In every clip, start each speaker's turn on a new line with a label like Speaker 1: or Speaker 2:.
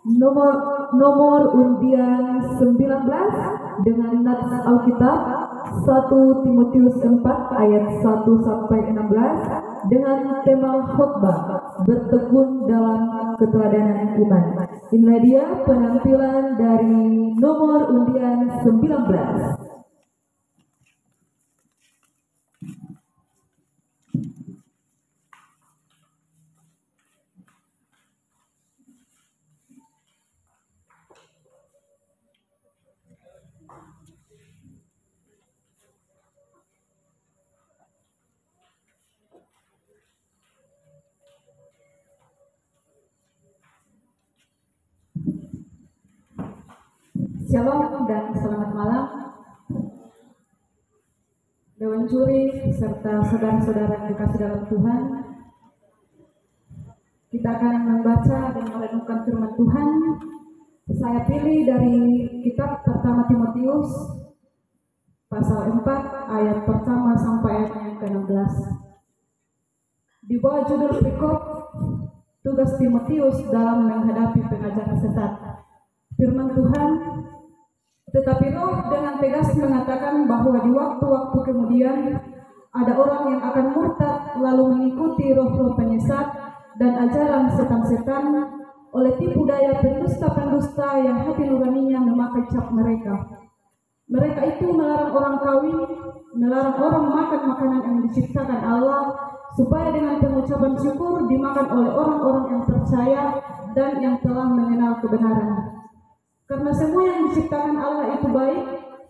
Speaker 1: Nomor nomor undian 19 dengan nats Alkitab 1 Timotius 4 ayat 1 sampai 16 dengan tema khotbah bertekun dalam keteladanan iman. Inilah dia penampilan dari nomor undian 19. Shalom dan selamat malam Dewan Juri serta saudara-saudara yang dikasih dalam Tuhan. Kita akan membaca dan merenungkan firman Tuhan. Saya pilih dari kitab pertama Timotius pasal 4 ayat pertama sampai ayat yang ke-16. Di bawah judul berikut tugas Timotius dalam menghadapi pengajaran sesat. Firman Tuhan, tetapi Roh dengan tegas mengatakan bahwa di waktu-waktu kemudian ada orang yang akan murtad lalu mengikuti roh-roh penyesat dan ajaran setan-setan oleh tipu daya pendusta-pendusta yang hati nuraninya memakai cap mereka. Mereka itu melarang orang kawin, melarang orang makan makanan yang diciptakan Allah, supaya dengan pengucapan syukur dimakan oleh orang-orang yang percaya dan yang telah mengenal kebenaran. Karena semua yang diciptakan Allah itu baik,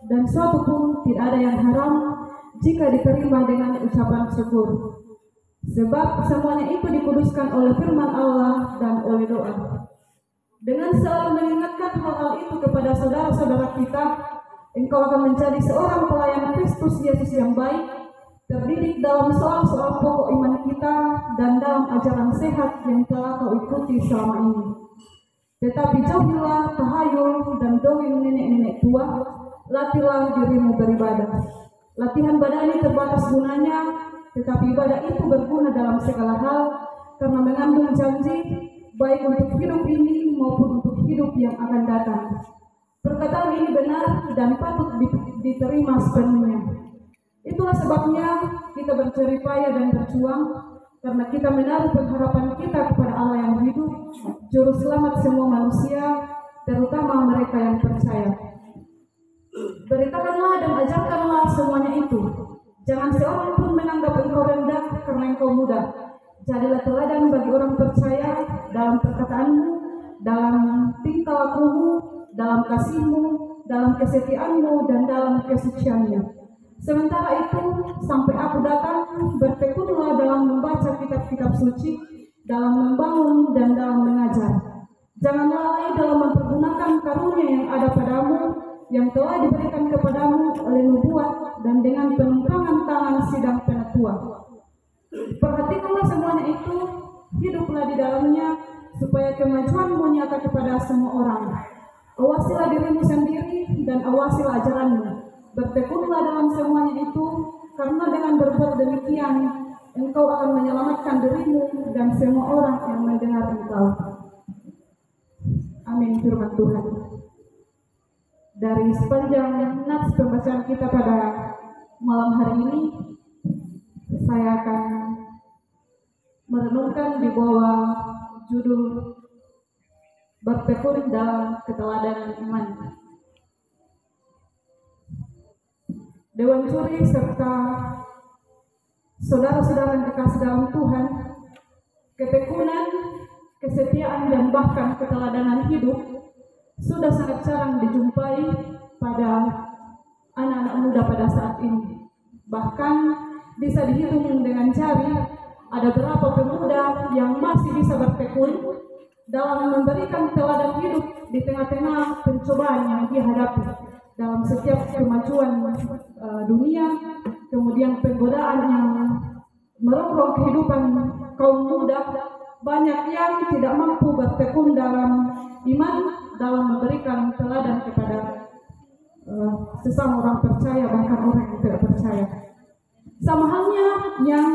Speaker 1: dan suatu pun tidak ada yang haram jika diterima dengan ucapan syukur. Sebab semuanya itu dikuduskan oleh firman Allah dan oleh doa. Dengan selalu mengingatkan hal-hal itu kepada saudara-saudara kita, engkau akan menjadi seorang pelayan Kristus Yesus yang baik, terdidik dalam soal-soal pokok iman kita dan dalam ajaran sehat yang telah kau ikuti selama ini. Tetapi jauhilah tahayul dan dongeng nenek-nenek tua, latihlah dirimu beribadah. Latihan badani terbatas gunanya, tetapi ibadah itu berguna dalam segala hal, karena mengandung janji, baik untuk hidup ini maupun untuk hidup yang akan datang. Perkataan ini benar dan patut diterima sepenuhnya. Itulah sebabnya kita berjeripaya dan berjuang, karena kita menaruh pengharapan kita kepada Allah yang hidup, Juru Selamat semua manusia, terutama mereka yang percaya. Beritakanlah dan ajarkanlah semuanya itu. Jangan seorang pun menganggap engkau rendah karena engkau muda. Jadilah teladan bagi orang percaya dalam perkataanmu, dalam tingkah lakumu, dalam kasihmu, dalam kesetiaanmu, dan dalam kesuciannya. Sementara itu, sampai aku datang, bertekunlah dalam membaca kitab-kitab suci, dalam membangun dan dalam mengajar. Jangan lalai dalam mempergunakan karunia yang ada padamu, yang telah diberikan kepadamu oleh nubuat dan dengan penunggangan tangan sidang penatua. Perhatikanlah semuanya itu, hiduplah di dalamnya, supaya kemajuanmu nyata kepada semua orang. Awasilah dirimu sendiri dan awasilah ajaranmu. Bertekunlah dalam semuanya itu, karena dengan berbuat demikian, engkau akan menyelamatkan dirimu dan semua orang yang mendengar engkau. Amin. Firman Tuhan. Dari sepanjang nats pembacaan kita pada malam hari ini, saya akan merenungkan di bawah judul bertekun dalam keteladanan iman. Dewan Juri serta saudara-saudara yang dikasih dalam Tuhan, ketekunan, kesetiaan, dan bahkan keteladanan hidup sudah sangat jarang dijumpai pada anak-anak muda pada saat ini. Bahkan bisa dihitung dengan jari, ada berapa pemuda yang masih bisa bertekun dalam memberikan teladan hidup di tengah-tengah pencobaan yang dihadapi dalam setiap kemajuan dunia, kemudian penggodaan yang merongrong kehidupan kaum muda. Banyak yang tidak mampu bertekun dalam iman, dalam memberikan teladan kepada sesama orang percaya, bahkan orang yang tidak percaya. Sama halnya yang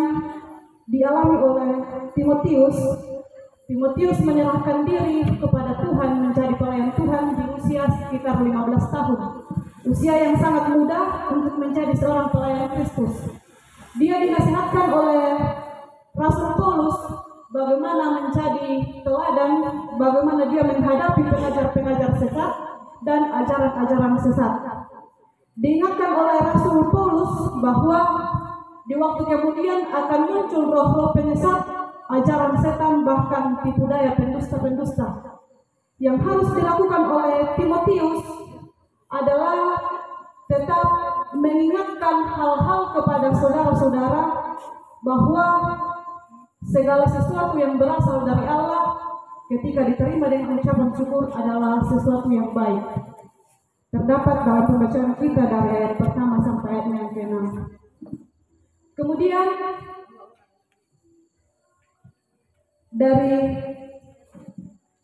Speaker 1: dialami oleh Timotius, Timotius menyerahkan diri kepada Tuhan menjadi pelayan Tuhan di usia sekitar 15 tahun. Usia yang sangat muda untuk menjadi seorang pelayan Kristus. Dia dinasihatkan oleh Rasul Paulus bagaimana menjadi teladan, bagaimana dia menghadapi pengajar-pengajar sesat dan ajaran-ajaran sesat. Diingatkan oleh Rasul Paulus bahwa di waktu kemudian akan muncul roh-roh penyesat, ajaran setan, bahkan tipu daya pendusta-pendusta. Yang harus dilakukan oleh Timotius adalah tetap mengingatkan hal-hal kepada saudara-saudara bahwa segala sesuatu yang berasal dari Allah ketika diterima dengan ucapan syukur adalah sesuatu yang baik. Terdapat dalam pembacaan kita dari ayat pertama sampai ayat yang ke-6. Kemudian dari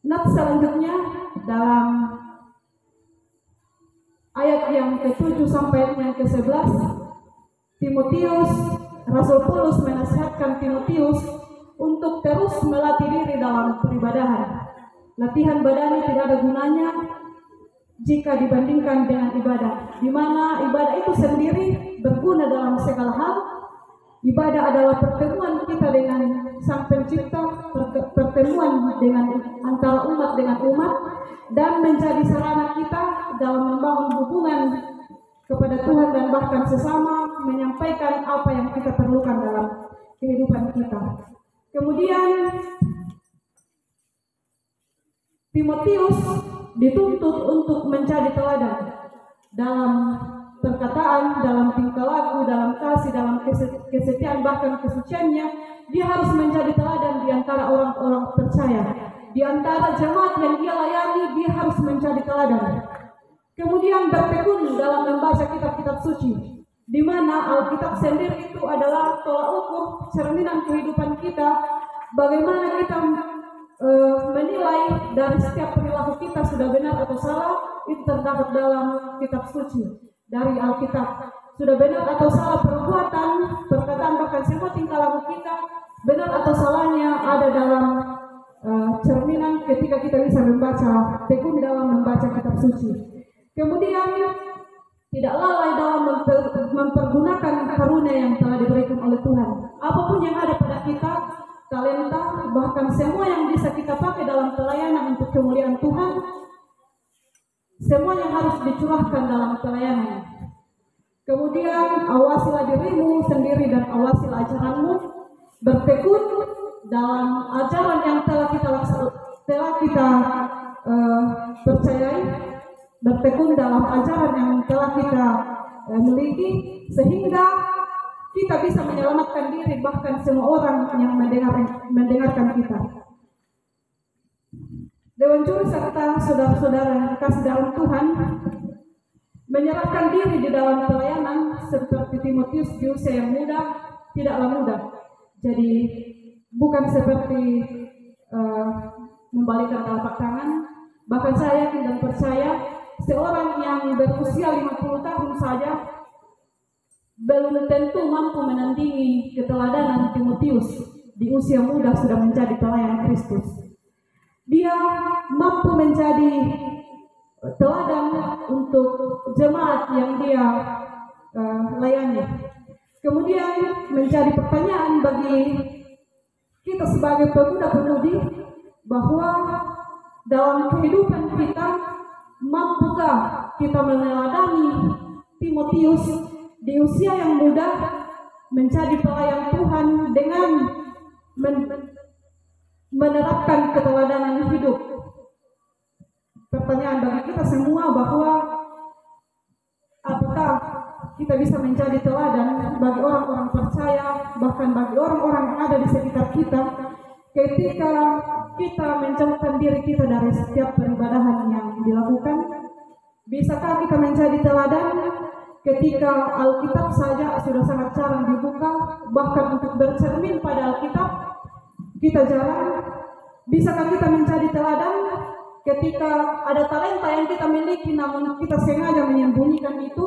Speaker 1: nats selanjutnya dalam ayat yang ke-7 sampai yang ke-11, Timotius, Rasul Paulus menasihatkan Timotius untuk terus melatih diri dalam peribadahan. Latihan badani tidak ada gunanya jika dibandingkan dengan ibadah, di mana ibadah itu sendiri berguna dalam segala hal. Ibadah adalah pertemuan kita dengan Sang Pencipta, pertemuan dengan antara umat dengan umat, dan menjadi sarana kita dalam membangun hubungan kepada Tuhan dan bahkan sesama, menyampaikan apa yang kita perlukan dalam kehidupan kita. Kemudian Timotius dituntut untuk menjadi teladan dalam perkataan, dalam tingkah laku, dalam kasih, dalam kesetiaan, bahkan kesuciannya. Dia harus menjadi teladan di antara orang-orang percaya, di antara jemaat yang dia layani. Dia harus menjadi teladan. Kemudian bertekun dalam membaca kitab-kitab suci, di mana Alkitab sendiri itu adalah tolak ukur cerminan kehidupan kita. Bagaimana kita menilai dari setiap perilaku kita sudah benar atau salah, itu terdapat dalam kitab suci. Dari Alkitab, sudah benar atau salah perbuatan, perkataan, bahkan semua tingkah laku kita, benar atau salahnya ada dalam cerminan ketika kita bisa membaca, tekun dalam membaca kitab suci. Kemudian tidak lalai dalam mempergunakan karunia yang telah diberikan oleh Tuhan. Apapun yang ada pada kita, talenta, bahkan semua yang bisa kita pakai dalam pelayanan untuk kemuliaan Tuhan, semua yang harus dicurahkan dalam pelayanan. Kemudian awasilah dirimu sendiri dan awasilah ajaranmu. Bertekun dalam ajaran yang telah kita percayai. Bertekun dalam ajaran yang telah kita miliki, sehingga kita bisa menyelamatkan diri, bahkan semua orang yang mendengarkan kita. Dewan Juri serta saudara-saudara yang kasih dalam Tuhan, menyerahkan diri di dalam pelayanan seperti Timotius di usia yang muda tidaklah mudah. Jadi bukan seperti membalikan telapak tangan. Bahkan saya yakin dan percaya seorang yang berusia 50 tahun saja belum tentu mampu menandingi keteladanan Timotius di usia muda sudah menjadi pelayan Kristus. Dia mampu menjadi teladan untuk jemaat yang dia layani. Kemudian menjadi pertanyaan bagi kita sebagai pemuda-pemudi bahwa dalam kehidupan kita, mampukah kita meneladani Timotius di usia yang muda menjadi pelayan Tuhan dengan menerapkan keteladanan hidup? Pertanyaan bagi kita semua bahwa apakah kita bisa menjadi teladan bagi orang-orang percaya, bahkan bagi orang-orang yang ada di sekitar kita, ketika kita menjauhkan diri kita dari setiap peribadahan yang dilakukan? Bisakah kita menjadi teladan ketika Alkitab saja sudah sangat jarang dibuka, bahkan untuk bercermin pada Alkitab kita jarang? Bisakah kita menjadi teladan ketika ada talenta yang kita miliki namun kita sengaja menyembunyikan itu?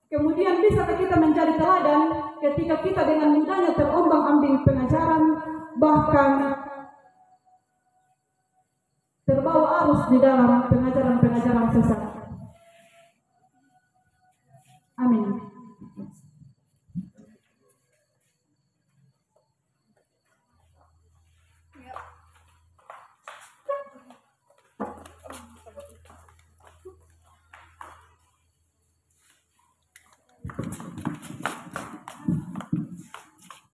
Speaker 1: Kemudian bisakah kita menjadi teladan ketika kita dengan mudahnya terombang-ambing pengajaran, bahkan di dalam pengajaran-pengajaran sesat. Amin.